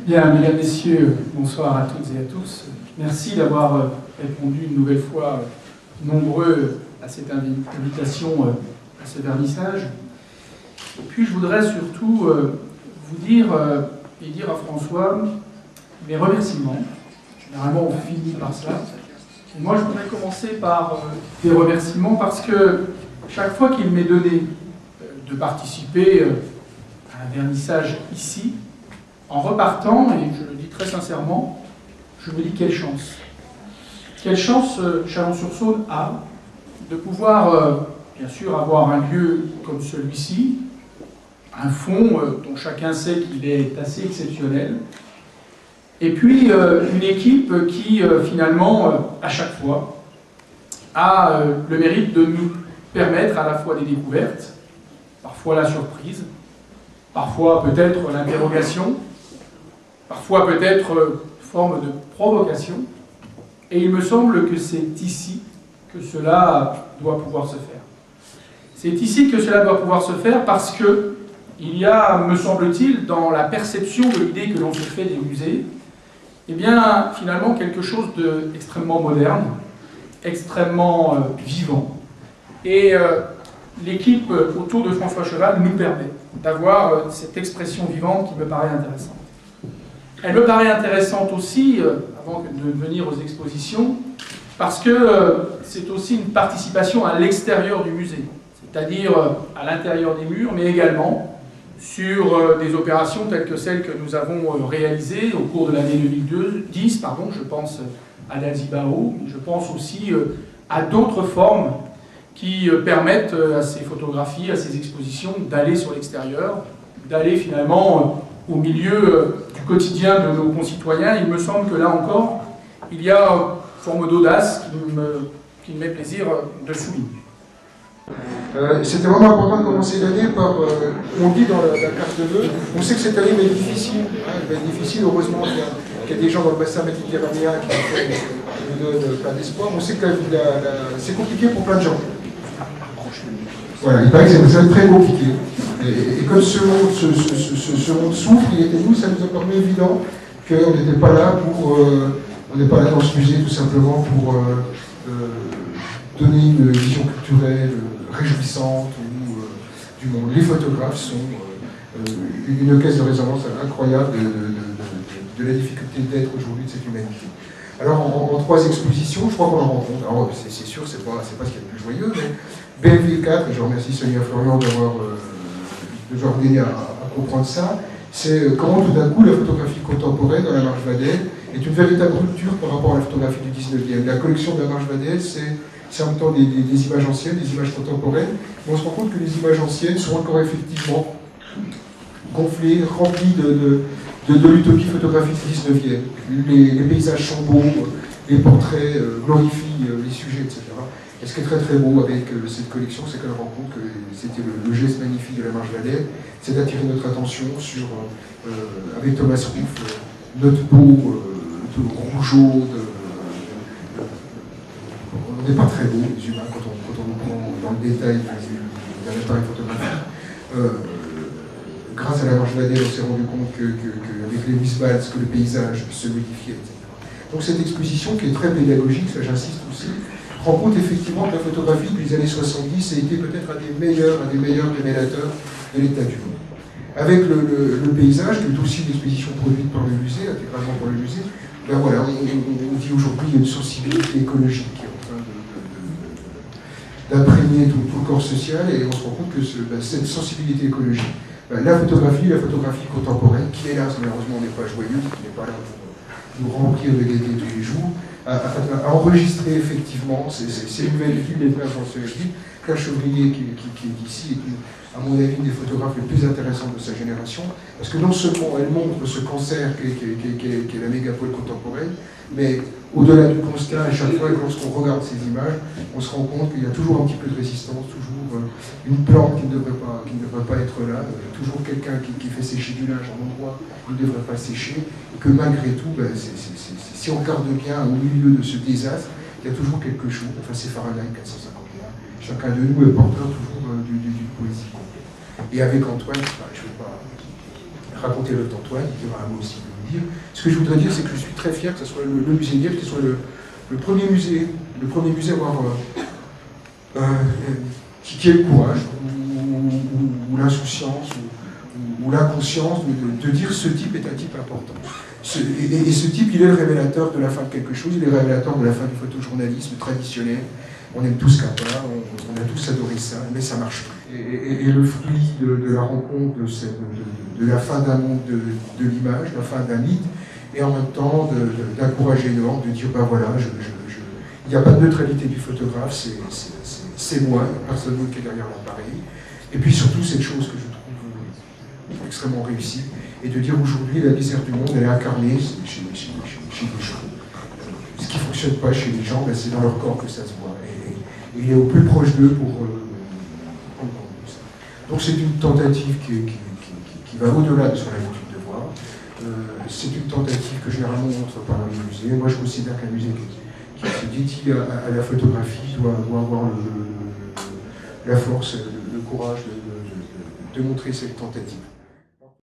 Bien, mesdames, messieurs, bonsoir à toutes et à tous. Merci d'avoir répondu une nouvelle fois nombreux à cette invitation à ce vernissage. Et puis je voudrais surtout vous dire et dire à François mes remerciements. Généralement on finit par cela. Et moi je voudrais commencer par des remerciements parce que chaque fois qu'il m'est donné de participer à un vernissage ici, en repartant, et je le dis très sincèrement, je me dis quelle chance. Quelle chance Chalon-sur-Saône a de pouvoir, bien sûr, avoir un lieu comme celui-ci, un fond dont chacun sait qu'il est assez exceptionnel, et puis une équipe qui, finalement, à chaque fois, a le mérite de nous permettre à la fois des découvertes, parfois la surprise, parfois peut-être l'interrogation, parfois peut-être forme de provocation, et il me semble que c'est ici que cela doit pouvoir se faire. C'est ici que cela doit pouvoir se faire parce que il y a, me semble-t-il, dans la perception de l'idée que l'on se fait des musées, eh bien, finalement, quelque chose d'extrêmement moderne, extrêmement vivant. Et l'équipe autour de François Cheval nous permet d'avoir cette expression vivante qui me paraît intéressante. Elle me paraît intéressante aussi, avant de venir aux expositions, parce que c'est aussi une participation à l'extérieur du musée, c'est-à-dire à l'intérieur des murs, mais également sur des opérations telles que celles que nous avons réalisées au cours de l'année 2010, je pense à l'Alzibao, mais je pense aussi à d'autres formes qui permettent à ces photographies, à ces expositions, d'aller sur l'extérieur, d'aller finalement au milieu du quotidien de nos concitoyens. Il me semble que là encore, il y a une forme d'audace qui me met plaisir de souligner. C'était vraiment important de commencer l'année par, on dit dans la carte de vœux, on sait que cette année va être difficile, elle va être difficile, heureusement qu'il y a des gens dans le bassin méditerranéen qui nous donnent plein d'espoir. On sait que c'est compliqué pour plein de gens. Voilà, il paraît que ça va être très compliqué. Et comme ce monde souffre, et nous, ça nous a paru évident qu'on n'était pas là on n'est pas là dans ce musée tout simplement pour donner une vision culturelle réjouissante du monde. Les photographes sont une caisse de résonance incroyable de la difficulté d'être aujourd'hui de cette humanité. Alors en 3 expositions, je crois qu'on en rencontre. Alors c'est sûr, c'est pas ce qu'il y a de plus joyeux, mais BLV 4, et je remercie Sonia Florian d'avoir aidé à comprendre ça, c'est comment tout d'un coup la photographie contemporaine dans la Marche Vadel est une véritable rupture par rapport à la photographie du 19e. La collection de la Marche Vadel, c'est en même temps des images anciennes, des images contemporaines, mais on se rend compte que les images anciennes sont encore effectivement gonflées, remplies de l'utopie photographique du 19e. Les paysages sont beaux, les portraits glorifient les sujets, etc. Et ce qui est très très beau avec cette collection, c'est qu'elle rend compte que c'était le geste magnifique de la Marche Vadel, c'est d'attirer notre attention sur, avec Thomas Ruff, notre beau rougeau, on n'est pas très beau, les humains, quand on nous prend dans le détail d'un appareil photographique. Grâce à la Marche Vadel, on s'est rendu compte qu'avec les Miss Valls, que le paysage se modifiait, etc. Donc cette exposition, qui est très pédagogique, ça j'insiste aussi, rend compte effectivement que la photographie depuis les années 70 a été peut-être un des meilleurs révélateurs de l'état du monde. Avec le paysage, qui est aussi une exposition produite par le musée, intégralement par le musée, ben voilà, on dit aujourd'hui qu'il y a une sensibilité écologique qui est en train d'imprégner tout le corps social, et on se rend compte que cette sensibilité écologique, la photographie contemporaine, qui est là, malheureusement on n'est pas joyeuse, qui n'est pas là pour nous remplir de gaieté tous les jours, à enregistrer effectivement ces nouvelles villes, les frères Jean-Sébastien, Claire Chevrier qui est ici, et qui, à mon avis, une des photographes les plus intéressantes de sa génération, parce que non seulement elle montre ce cancer qu'est la mégapole contemporaine, mais au-delà du constat, à chaque fois, lorsqu'on regarde ces images, on se rend compte qu'il y a toujours un petit peu de résistance, toujours une plante qui ne devrait pas être là, toujours quelqu'un qui fait sécher du linge en endroit où il ne devrait pas sécher, et que malgré tout, si on regarde bien au milieu de ce désastre, il y a toujours quelque chose, enfin c'est Fahrenheit 451, chacun de nous est porteur toujours d'une poésie complète. Et avec Antoine, je ne vais pas raconter l'œuvre d'Antoine, il dira un mot aussi de lui, dire. Ce que je voudrais dire, c'est que je suis très fier que ce soit le musée Niepce qui soit le premier musée à avoir qui ait le courage ou l'insouciance ou la conscience de dire ce type est un type important. Et ce type, il est le révélateur de la fin de quelque chose, il est le révélateur de la fin du photojournalisme traditionnel. On aime tous Capa, on a tous adoré ça, mais ça marche plus. Et le fruit de la rencontre de la fin d'un monde de l'image, la fin d'un mythe, et en même temps d'un courage énorme de dire, ben voilà, il n'y a pas de neutralité du photographe, c'est moi, il n'y a personne d'autre qui est derrière l'appareil. Et puis surtout, cette chose que je trouve extrêmement réussie, et de dire aujourd'hui, la misère du monde, elle est incarnée chez les gens. Ce qui ne fonctionne pas chez les gens, ben, c'est dans leur corps que ça se voit. Et il est au plus proche d'eux pour comprendre ça. Donc c'est une tentative qui va au-delà de ce qu'on a l'habitude de voir. C'est une tentative que généralement on montre pas dans les musées. Moi je considère qu'un musée qui se dédie à la photographie doit avoir la force, le courage de montrer cette tentative.